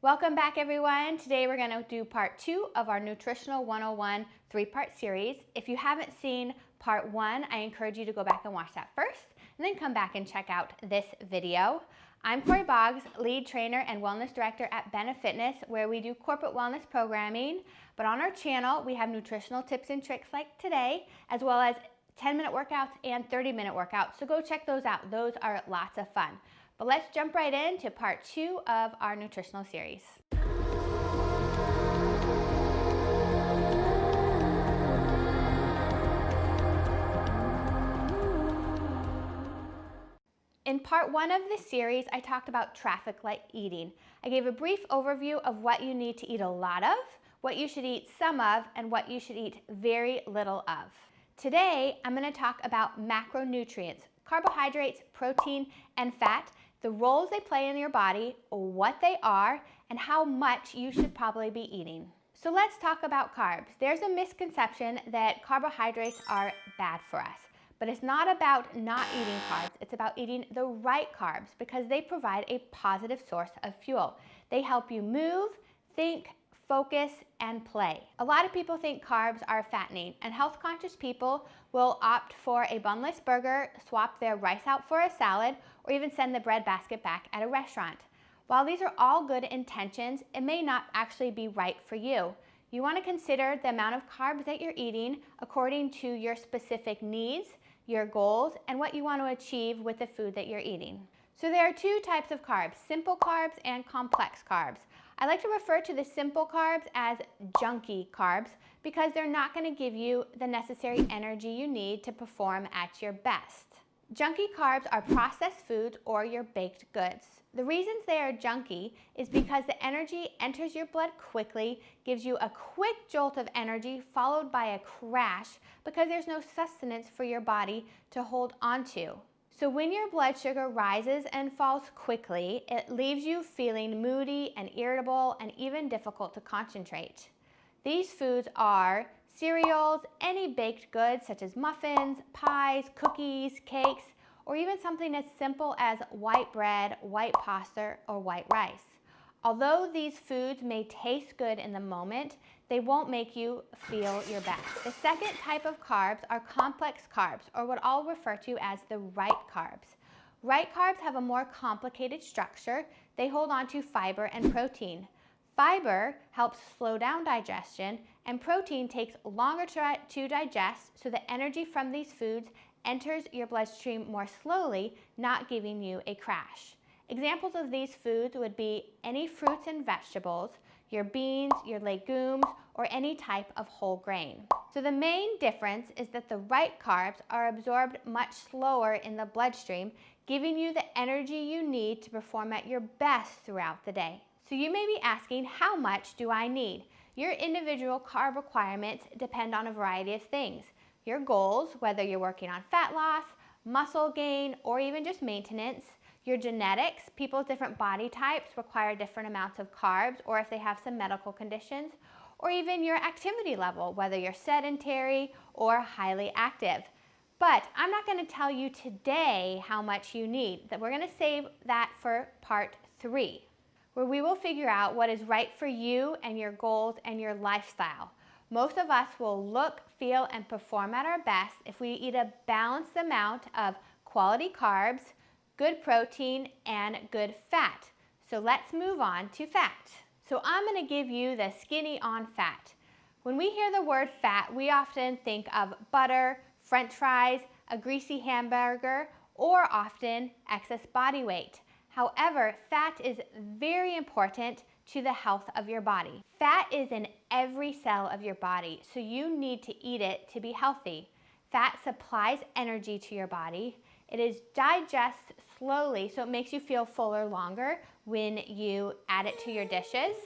Welcome back, everyone. Today we're going to do part 2 of our Nutritional 101 3-part series. If you haven't seen part 1, I encourage you to go back and watch that first, and then come back and check out this video. I'm Kori Boggs, lead trainer and wellness director at BeneFitness, where we do corporate wellness programming. But on our channel, we have nutritional tips and tricks like today, as well as 10-minute workouts and 30-minute workouts. So go check those out. Those are lots of fun. But let's jump right into part 2 of our nutritional series. In part 1 of this series, I talked about traffic light eating. I gave a brief overview of what you need to eat a lot of, what you should eat some of, and what you should eat very little of. Today, I'm going to talk about macronutrients, carbohydrates, protein, and fat, the roles they play in your body, what they are, and how much you should probably be eating. So let's talk about carbs. There's a misconception that carbohydrates are bad for us, but it's not about not eating carbs. It's about eating the right carbs because they provide a positive source of fuel. They help you move, think, focus, and play. A lot of people think carbs are fattening, and health-conscious people will opt for a bunless burger, swap their rice out for a salad, or even send the bread basket back at a restaurant. While these are all good intentions, it may not actually be right for you. You want to consider the amount of carbs that you're eating according to your specific needs, your goals, and what you want to achieve with the food that you're eating. So there are 2 types of carbs, simple carbs and complex carbs. I like to refer to the simple carbs as junky carbs because they're not going to give you the necessary energy you need to perform at your best. Junky carbs are processed foods or your baked goods. The reasons they are junky is because the energy enters your blood quickly, gives you a quick jolt of energy followed by a crash because there's no sustenance for your body to hold onto. So when your blood sugar rises and falls quickly, it leaves you feeling moody and irritable and even difficult to concentrate. These foods are cereals, any baked goods such as muffins, pies, cookies, cakes, or even something as simple as white bread, white pasta, or white rice. Although these foods may taste good in the moment, they won't make you feel your best. The second type of carbs are complex carbs, or what I'll refer to as the right carbs. Right carbs have a more complicated structure. They hold on to fiber and protein. Fiber helps slow down digestion, and protein takes longer to digest, so the energy from these foods enters your bloodstream more slowly, not giving you a crash. Examples of these foods would be any fruits and vegetables, your beans, your legumes, or any type of whole grain. So the main difference is that the right carbs are absorbed much slower in the bloodstream, giving you the energy you need to perform at your best throughout the day. So you may be asking, how much do I need? Your individual carb requirements depend on a variety of things. Your goals, whether you're working on fat loss, muscle gain, or even just maintenance. Your genetics, people's different body types require different amounts of carbs, or if they have some medical conditions, or even your activity level, whether you're sedentary or highly active. But I'm not going to tell you today how much you need. We're going to save that for part 3, where we will figure out what is right for you and your goals and your lifestyle. Most of us will look, feel, and perform at our best if we eat a balanced amount of quality carbs, good protein, and good fat. So let's move on to fat. So I'm going to give you the skinny on fat. When we hear the word fat, we often think of butter, French fries, a greasy hamburger, or often excess body weight. However, fat is very important to the health of your body. Fat is in every cell of your body, so you need to eat it to be healthy. Fat supplies energy to your body. It is digested slowly, so it makes you feel fuller longer when you add it to your dishes.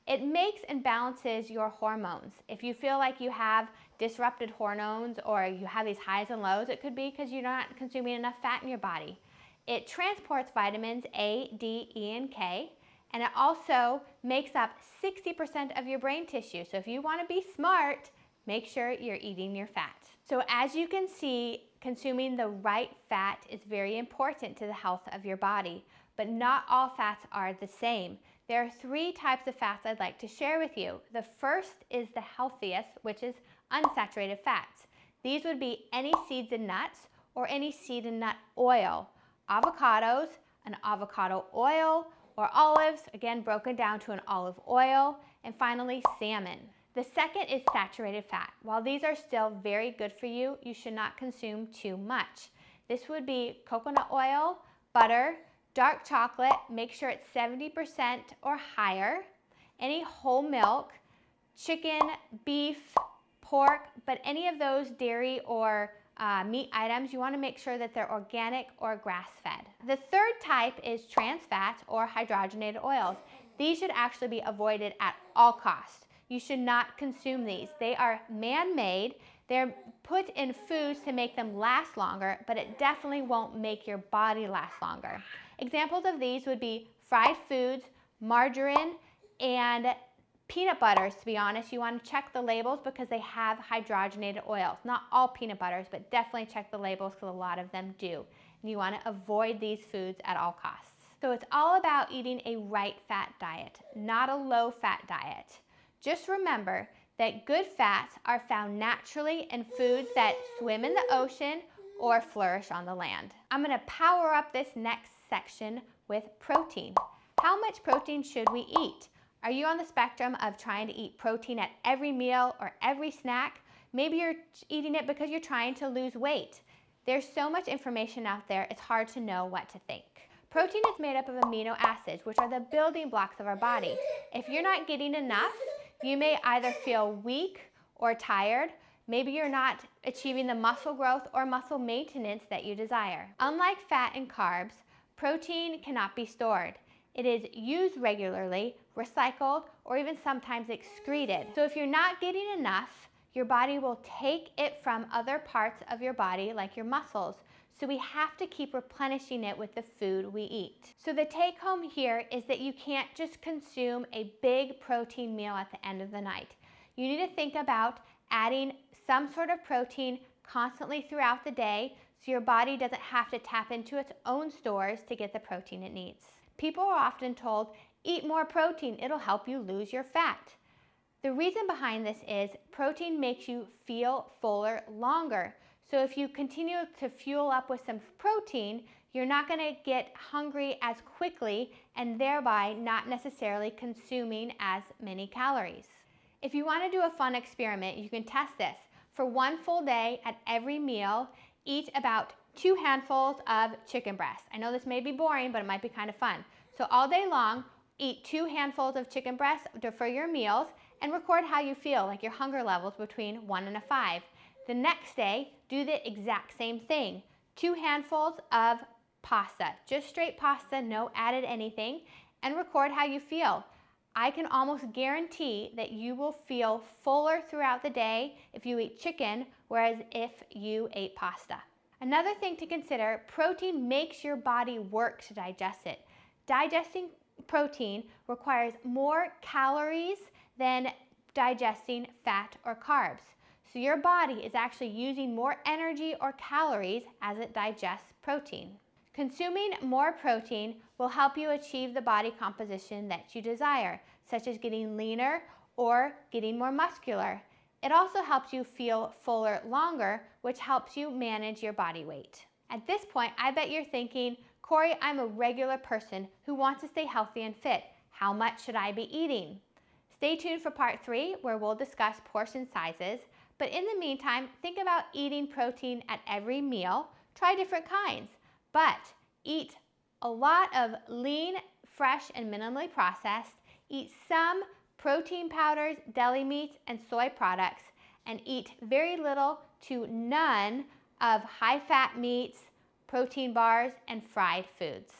It makes and balances your hormones. If you feel like you have disrupted hormones or you have these highs and lows, it could be because you're not consuming enough fat in your body. It transports vitamins A, D, E, and K, and it also makes up 60% of your brain tissue. So if you want to be smart, make sure you're eating your fat. So as you can see, consuming the right fat is very important to the health of your body, but not all fats are the same. There are 3 types of fats I'd like to share with you. The first is the healthiest, which is unsaturated fats. These would be any seeds and nuts or any seed and nut oil. Avocados, an avocado oil, or olives, again broken down to an olive oil, and finally salmon. The second is saturated fat. While these are still very good for you, you should not consume too much. This would be coconut oil, butter, dark chocolate, make sure it's 70% or higher, any whole milk, chicken, beef, pork, but any of those dairy or meat items, you want to make sure that they're organic or grass-fed. The third type is trans fats or hydrogenated oils. These should actually be avoided at all costs. You should not consume these. They are man-made. They're put in foods to make them last longer, but it definitely won't make your body last longer. Examples of these would be fried foods, margarine, and peanut butters. To be honest, you want to check the labels because they have hydrogenated oils. Not all peanut butters, but definitely check the labels because a lot of them do. And you want to avoid these foods at all costs. So it's all about eating a right fat diet, not a low fat diet. Just remember that good fats are found naturally in foods that swim in the ocean or flourish on the land. I'm going to power up this next section with protein. How much protein should we eat? Are you on the spectrum of trying to eat protein at every meal or every snack? Maybe you're eating it because you're trying to lose weight. There's so much information out there, it's hard to know what to think. Protein is made up of amino acids, which are the building blocks of our body. If you're not getting enough, you may either feel weak or tired. Maybe you're not achieving the muscle growth or muscle maintenance that you desire. Unlike fat and carbs, protein cannot be stored. It is used regularly, recycled, or even sometimes excreted. So if you're not getting enough, your body will take it from other parts of your body, like your muscles. So we have to keep replenishing it with the food we eat. So the take home here is that you can't just consume a big protein meal at the end of the night. You need to think about adding some sort of protein constantly throughout the day so your body doesn't have to tap into its own stores to get the protein it needs. People are often told, eat more protein, it'll help you lose your fat. The reason behind this is protein makes you feel fuller longer. So if you continue to fuel up with some protein, you're not going to get hungry as quickly and thereby not necessarily consuming as many calories. If you want to do a fun experiment, you can test this. For one full day at every meal, eat about 2 handfuls of chicken breast. I know this may be boring, but it might be kind of fun. So all day long, eat 2 handfuls of chicken breast for your meals and record how you feel, like your hunger levels between 1 and a 5. The next day, do the exact same thing. 2 handfuls of pasta, just straight pasta, no added anything, and record how you feel. I can almost guarantee that you will feel fuller throughout the day if you eat chicken, whereas if you ate pasta. Another thing to consider, protein makes your body work to digest it. Digesting protein requires more calories than digesting fat or carbs. So your body is actually using more energy or calories as it digests protein. Consuming more protein will help you achieve the body composition that you desire, such as getting leaner or getting more muscular. It also helps you feel fuller longer, which helps you manage your body weight. At this point, I bet you're thinking, Kori, I'm a regular person who wants to stay healthy and fit. How much should I be eating? Stay tuned for part 3, where we'll discuss portion sizes. But in the meantime, think about eating protein at every meal. Try different kinds, but eat a lot of lean, fresh, and minimally processed. Eat some protein powders, deli meats, and soy products, and eat very little to none of high-fat meats, protein bars, and fried foods.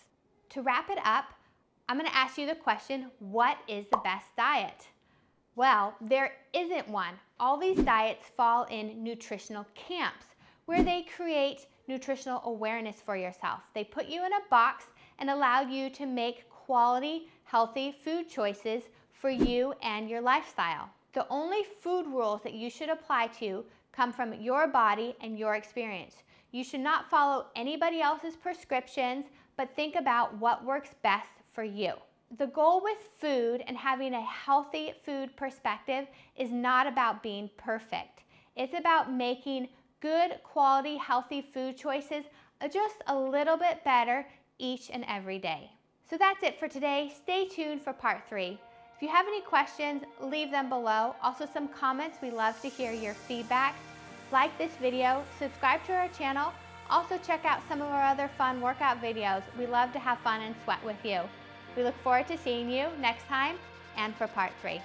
To wrap it up, I'm going to ask you the question, what is the best diet? Well, there isn't one. All these diets fall in nutritional camps where they create nutritional awareness for yourself. They put you in a box and allow you to make quality, healthy food choices for you and your lifestyle. The only food rules that you should apply to come from your body and your experience. You should not follow anybody else's prescriptions, but think about what works best for you. The goal with food and having a healthy food perspective is not about being perfect. It's about making good quality, healthy food choices just a little bit better each and every day. So that's it for today. Stay tuned for part 3. If you have any questions, leave them below. Also some comments. We love to hear your feedback. Like this video, subscribe to our channel. Also check out some of our other fun workout videos. We love to have fun and sweat with you. We look forward to seeing you next time and for part 3.